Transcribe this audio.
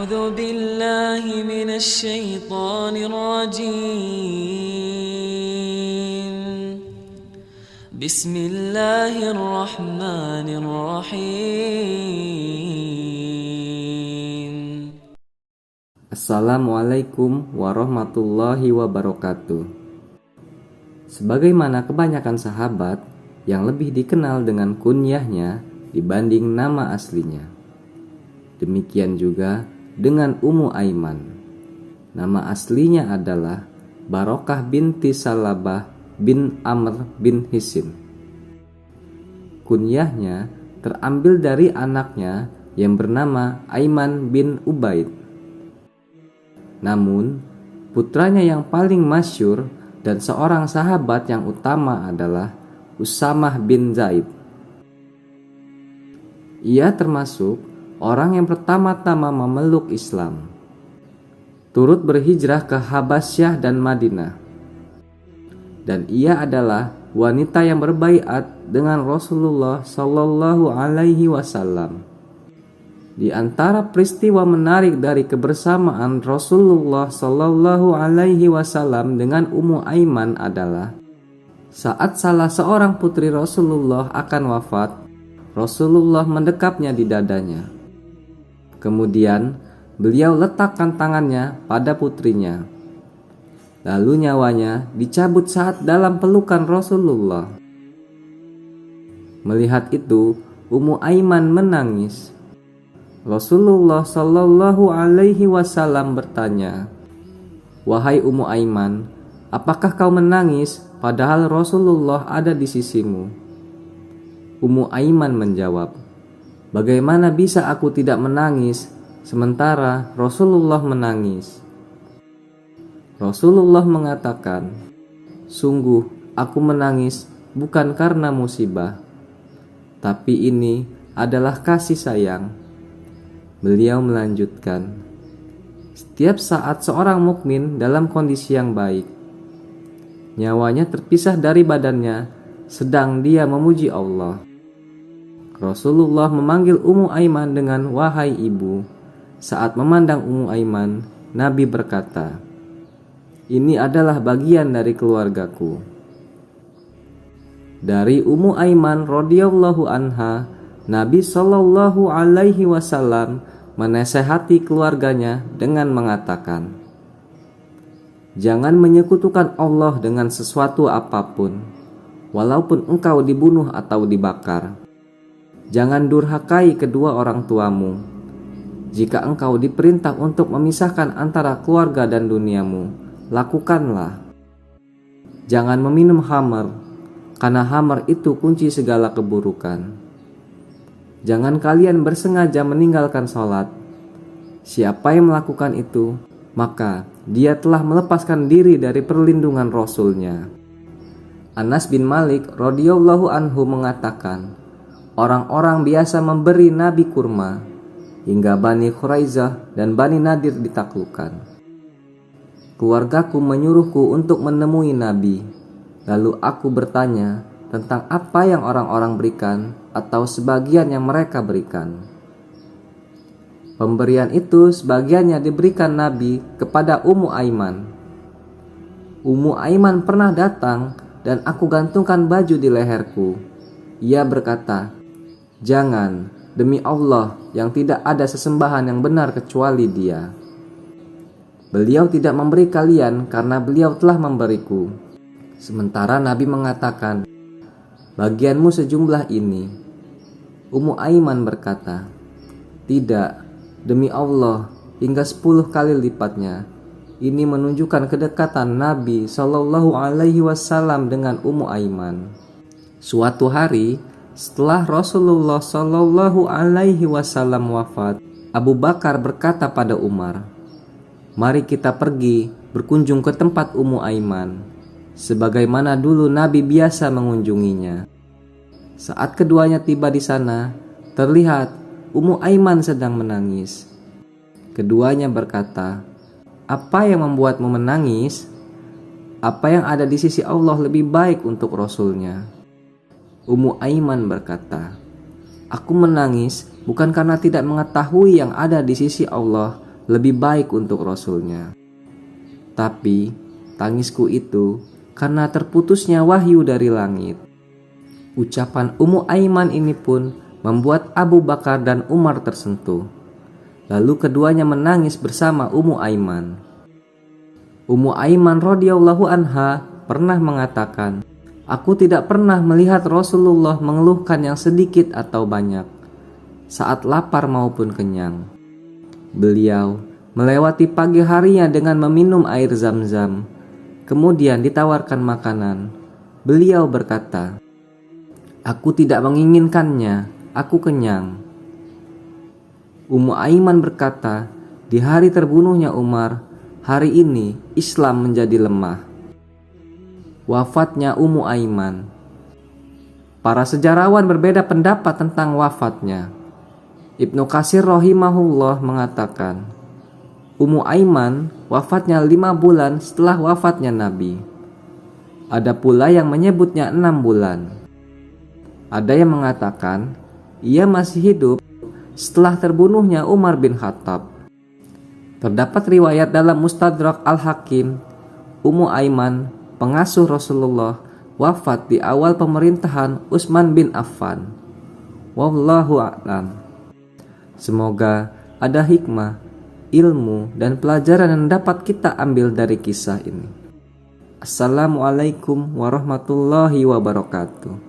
أعوذ بالله من الشيطان الرجيم بسم الله الرحمن الرحيم. Assalamualaikum warahmatullahi wabarakatuh. Sebagaimana kebanyakan sahabat yang lebih dikenal dengan kunyahnya dibanding nama aslinya, demikian juga dengan Ummu Aiman. Nama aslinya adalah Barokah binti Salabah bin Amr bin Hisim. Kunyahnya terambil dari anaknya yang bernama Aiman bin Ubaid. Namun, putranya yang paling masyhur dan seorang sahabat yang utama adalah Usamah bin Zaid. Ia termasuk orang yang pertama-tama memeluk Islam, turut berhijrah ke Habasyah dan Madinah, dan ia adalah wanita yang berbaiat dengan Rasulullah Shallallahu Alaihi Wasallam. Di antara peristiwa menarik dari kebersamaan Rasulullah Shallallahu Alaihi Wasallam dengan Ummu Aiman adalah saat salah seorang putri Rasulullah akan wafat, Rasulullah mendekapnya di dadanya. Kemudian beliau letakkan tangannya pada putrinya. Lalu nyawanya dicabut saat dalam pelukan Rasulullah. Melihat itu, Ummu Aiman menangis. Rasulullah Shallallahu Alaihi Wasallam bertanya, "Wahai Ummu Aiman, apakah kau menangis padahal Rasulullah ada di sisimu?" Ummu Aiman menjawab, "Bagaimana bisa aku tidak menangis sementara Rasulullah menangis?" Rasulullah mengatakan, "Sungguh aku menangis bukan karena musibah, tapi ini adalah kasih sayang." Beliau melanjutkan, "Setiap saat seorang mukmin dalam kondisi yang baik, nyawanya terpisah dari badannya sedang dia memuji Allah." Rasulullah memanggil Ummu Aiman dengan "Wahai ibu." Saat memandang Ummu Aiman, Nabi berkata, "Ini adalah bagian dari keluargaku." Dari Ummu Aiman radhiyallahu anha, Nabi Shallallahu Alaihi Wasallam menasehati keluarganya dengan mengatakan, "Jangan menyekutukan Allah dengan sesuatu apapun, walaupun engkau dibunuh atau dibakar. Jangan durhakai kedua orang tuamu. Jika engkau diperintah untuk memisahkan antara keluarga dan duniamu, lakukanlah. Jangan meminum khamar, karena khamar itu kunci segala keburukan. Jangan kalian bersengaja meninggalkan sholat. Siapa yang melakukan itu, maka dia telah melepaskan diri dari perlindungan Rasulnya." Anas bin Malik radhiyallahu anhu mengatakan, orang-orang biasa memberi Nabi kurma hingga Bani Quraizah dan Bani Nadir ditaklukkan. Keluargaku menyuruhku untuk menemui Nabi, lalu aku bertanya tentang apa yang orang-orang berikan atau sebagian yang mereka berikan. Pemberian itu sebagiannya diberikan Nabi kepada Ummu Aiman. Ummu Aiman pernah datang dan aku gantungkan baju di leherku. Ia berkata, "Jangan, demi Allah yang tidak ada sesembahan yang benar kecuali Dia. Beliau tidak memberi kalian karena beliau telah memberiku." Sementara Nabi mengatakan, "Bagianmu sejumlah ini." Ummu Aiman berkata, "Tidak, demi Allah hingga 10 kali lipatnya." Ini menunjukkan kedekatan Nabi Shallallahu Alaihi Wasallam dengan Ummu Aiman. Suatu hari setelah Rasulullah Shallallahu Alaihi Wasallam wafat, Abu Bakar berkata pada Umar, "Mari kita pergi berkunjung ke tempat Ummu Aiman, sebagaimana dulu Nabi biasa mengunjunginya." Saat keduanya tiba di sana, terlihat Ummu Aiman sedang menangis. Keduanya berkata, "Apa yang membuatmu menangis? Apa yang ada di sisi Allah lebih baik untuk Rasulnya?" Ummu Aiman berkata, "Aku menangis bukan karena tidak mengetahui yang ada di sisi Allah, lebih baik untuk Rasulnya. Tapi tangisku itu karena terputusnya wahyu dari langit. Ucapan Ummu Aiman ini pun membuat Abu Bakar dan Umar tersentuh. Lalu keduanya menangis bersama Ummu Aiman. Ummu Aiman radhiyallahu anha pernah mengatakan, "Aku tidak pernah melihat Rasulullah mengeluhkan yang sedikit atau banyak, saat lapar maupun kenyang. Beliau melewati pagi harinya dengan meminum air Zam-Zam, kemudian ditawarkan makanan. Beliau berkata, 'Aku tidak menginginkannya, aku kenyang.'" Ummu Aiman berkata, "Di hari terbunuhnya Umar, hari ini Islam menjadi lemah." Wafatnya Ummu Aiman. Para sejarawan berbeda pendapat tentang wafatnya. Ibnu Katsir rahimahullah mengatakan, Ummu Aiman wafatnya 5 bulan setelah wafatnya Nabi. Ada pula yang menyebutnya 6 bulan. Ada yang mengatakan ia masih hidup setelah terbunuhnya Umar bin Khattab. Terdapat riwayat dalam Mustadrak Al-Hakim, Ummu Aiman, pengasuh Rasulullah, wafat di awal pemerintahan Utsman bin Affan. Wallahu a'lam. Semoga ada hikmah, ilmu, dan pelajaran yang dapat kita ambil dari kisah ini. Assalamualaikum warahmatullahi wabarakatuh.